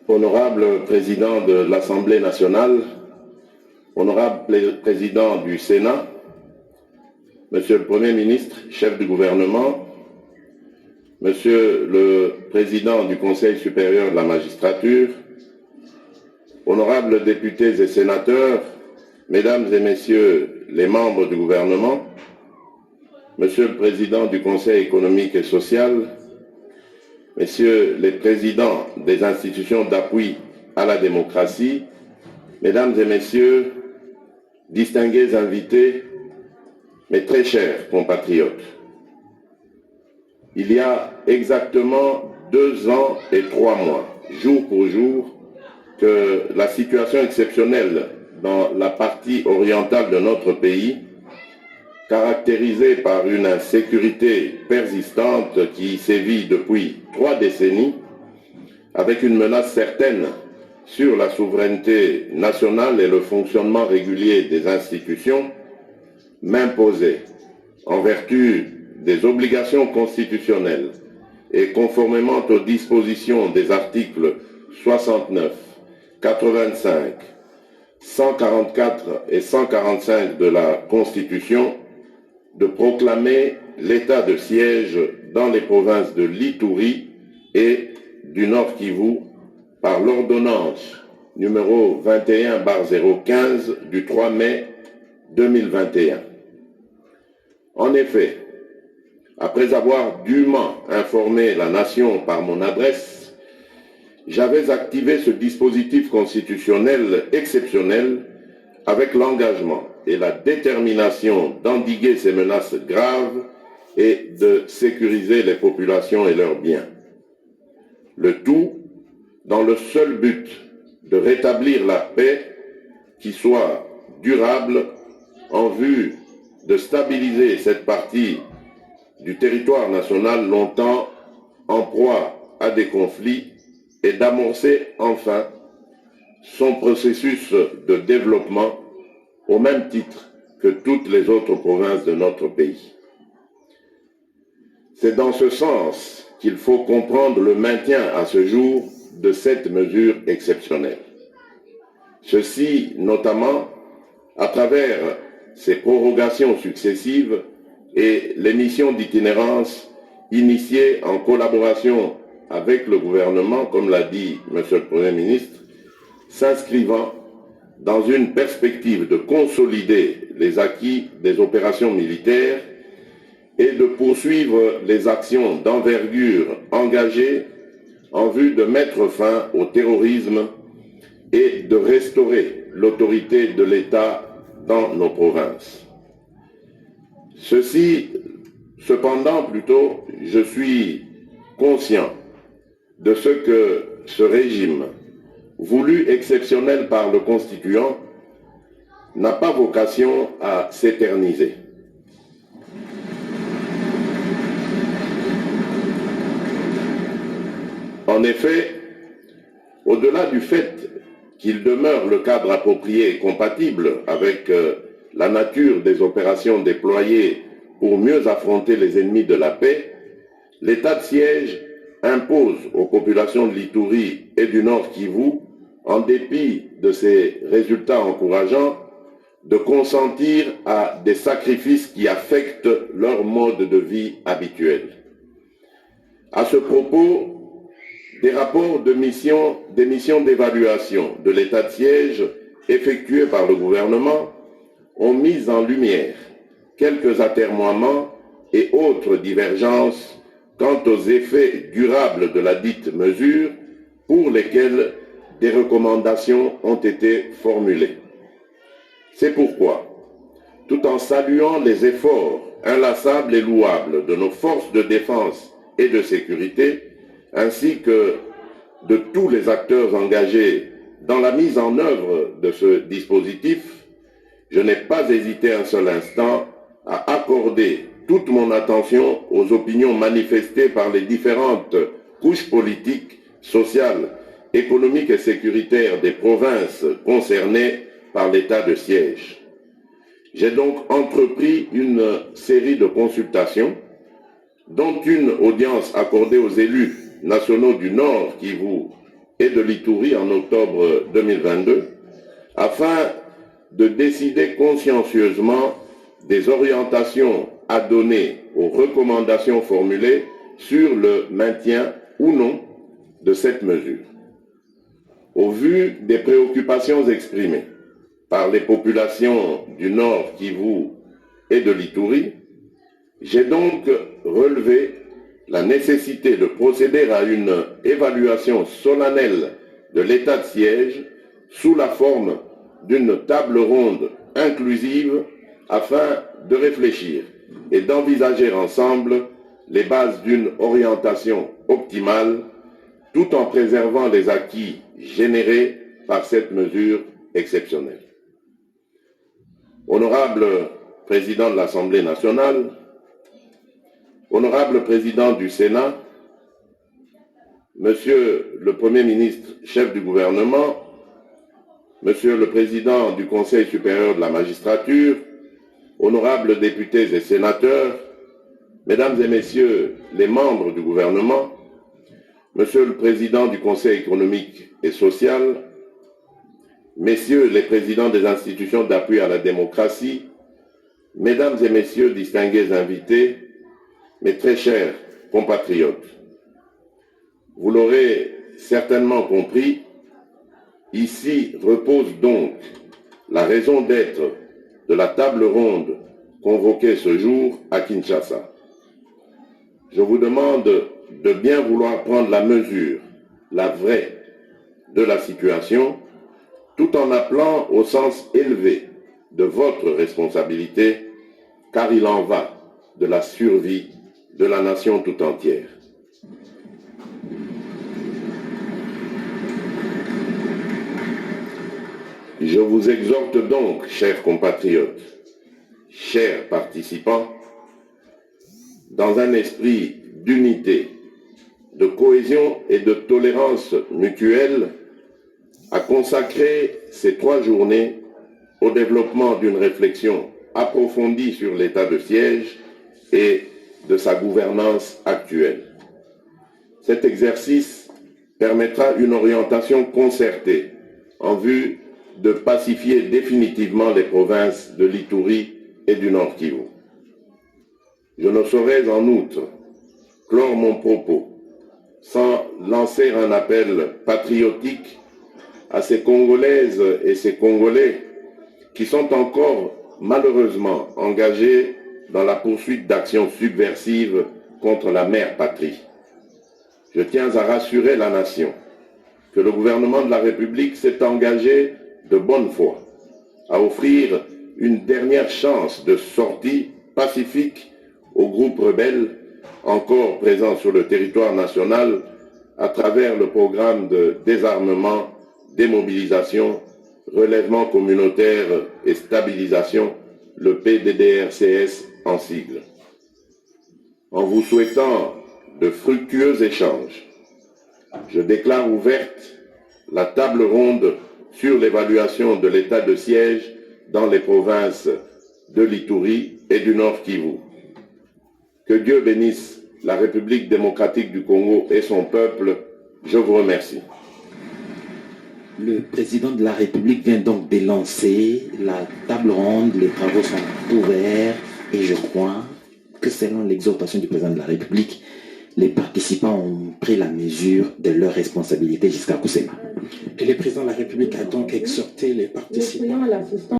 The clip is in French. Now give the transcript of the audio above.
Honorable Président de l'Assemblée nationale, Honorable Président du Sénat, Monsieur le Premier ministre, chef du gouvernement, Monsieur le Président du Conseil supérieur de la magistrature, honorables députés et sénateurs, Mesdames et Messieurs les membres du gouvernement, Monsieur le Président du Conseil économique et social, Messieurs les présidents des institutions d'appui à la démocratie, Mesdames et Messieurs, distingués invités, mes très chers compatriotes, il y a exactement 2 ans et 3 mois, jour pour jour, que la situation exceptionnelle dans la partie orientale de notre pays, caractérisée par une insécurité persistante qui sévit depuis 3 décennies, avec une menace certaine sur la souveraineté nationale et le fonctionnement régulier des institutions, m'imposait, en vertu des obligations constitutionnelles et conformément aux dispositions des articles 69, 85, 144 et 145 de la Constitution, de proclamer l'état de siège dans les provinces de l'Ituri et du Nord Kivu par l'ordonnance numéro 21/015 du 3 mai 2021. En effet, après avoir dûment informé la nation par mon adresse, j'avais activé ce dispositif constitutionnel exceptionnel avec l'engagement et la détermination d'endiguer ces menaces graves et de sécuriser les populations et leurs biens. Le tout dans le seul but de rétablir la paix qui soit durable en vue de stabiliser cette partie du territoire national longtemps en proie à des conflits et d'amorcer enfin son processus de développement au même titre que toutes les autres provinces de notre pays. C'est dans ce sens qu'il faut comprendre le maintien à ce jour de cette mesure exceptionnelle. Ceci notamment à travers ces prorogations successives et les missions d'itinérance initiées en collaboration avec le gouvernement, comme l'a dit Monsieur le Premier ministre, s'inscrivant dans une perspective de consolider les acquis des opérations militaires et de poursuivre les actions d'envergure engagées en vue de mettre fin au terrorisme et de restaurer l'autorité de l'État dans nos provinces. Cependant, je suis conscient de ce que ce régime, voulu exceptionnel par le Constituant, n'a pas vocation à s'éterniser. En effet, au-delà du fait qu'il demeure le cadre approprié et compatible avec la nature des opérations déployées pour mieux affronter les ennemis de la paix, l'état de siège impose aux populations de l'Ituri et du Nord Kivu, en dépit de ces résultats encourageants, de consentir à des sacrifices qui affectent leur mode de vie habituel. À ce propos, des rapports des missions d'évaluation de l'état de siège effectués par le gouvernement ont mis en lumière quelques atermoiements et autres divergences quant aux effets durables de la dite mesure pour lesquels des recommandations ont été formulées. C'est pourquoi, tout en saluant les efforts inlassables et louables de nos forces de défense et de sécurité, ainsi que de tous les acteurs engagés dans la mise en œuvre de ce dispositif, je n'ai pas hésité un seul instant à accorder toute mon attention aux opinions manifestées par les différentes couches politiques, sociales, économiques et sécuritaires des provinces concernées par l'état de siège. J'ai donc entrepris une série de consultations, dont une audience accordée aux élus nationaux du Nord Kivu et de l'Ituri en octobre 2022, afin de décider consciencieusement des orientations à donner aux recommandations formulées sur le maintien ou non de cette mesure. Au vu des préoccupations exprimées par les populations du Nord Kivu et de l'Ituri, j'ai donc relevé la nécessité de procéder à une évaluation solennelle de l'état de siège sous la forme d'une table ronde inclusive afin de réfléchir et d'envisager ensemble les bases d'une orientation optimale tout en préservant les acquis générés par cette mesure exceptionnelle. Honorable Président de l'Assemblée nationale, Honorable Président du Sénat, Monsieur le Premier ministre, chef du gouvernement, Monsieur le Président du Conseil supérieur de la magistrature, honorables députés et sénateurs, Mesdames et Messieurs les membres du gouvernement, Monsieur le Président du Conseil économique et social, Messieurs les présidents des institutions d'appui à la démocratie, Mesdames et Messieurs distingués invités, mes très chers compatriotes, vous l'aurez certainement compris, ici repose donc la raison d'être de la table ronde convoquée ce jour à Kinshasa. Je vous demande de bien vouloir prendre la mesure, la vraie, de la situation, tout en appelant au sens élevé de votre responsabilité, car il en va de la survie de la nation tout entière. Je vous exhorte donc, chers compatriotes, chers participants, dans un esprit d'unité, de cohésion et de tolérance mutuelle, à consacrer ces 3 journées au développement d'une réflexion approfondie sur l'état de siège et de sa gouvernance actuelle. Cet exercice permettra une orientation concertée en vue de pacifier définitivement les provinces de l'Ituri et du Nord Kivu. Je ne saurais en outre clore mon propos sans lancer un appel patriotique à ces Congolaises et ces Congolais qui sont encore malheureusement engagés dans la poursuite d'actions subversives contre la mère patrie. Je tiens à rassurer la nation que le gouvernement de la République s'est engagé de bonne foi à offrir une dernière chance de sortie pacifique aux groupes rebelles encore présents sur le territoire national à travers le programme de désarmement, démobilisation, relèvement communautaire et stabilisation, le PDDRCS en sigle. En vous souhaitant de fructueux échanges, je déclare ouverte la table ronde sur l'évaluation de l'état de siège dans les provinces de l'Ituri et du Nord Kivu. Que Dieu bénisse la République démocratique du Congo et son peuple. Je vous remercie. Le président de la République vient donc d'élancer la table ronde, les travaux sont ouverts et je crois que selon l'exhortation du président de la République, les participants ont pris la mesure de leurs responsabilités jusqu'à Kusema. Et le président de la République a donc exhorté les participants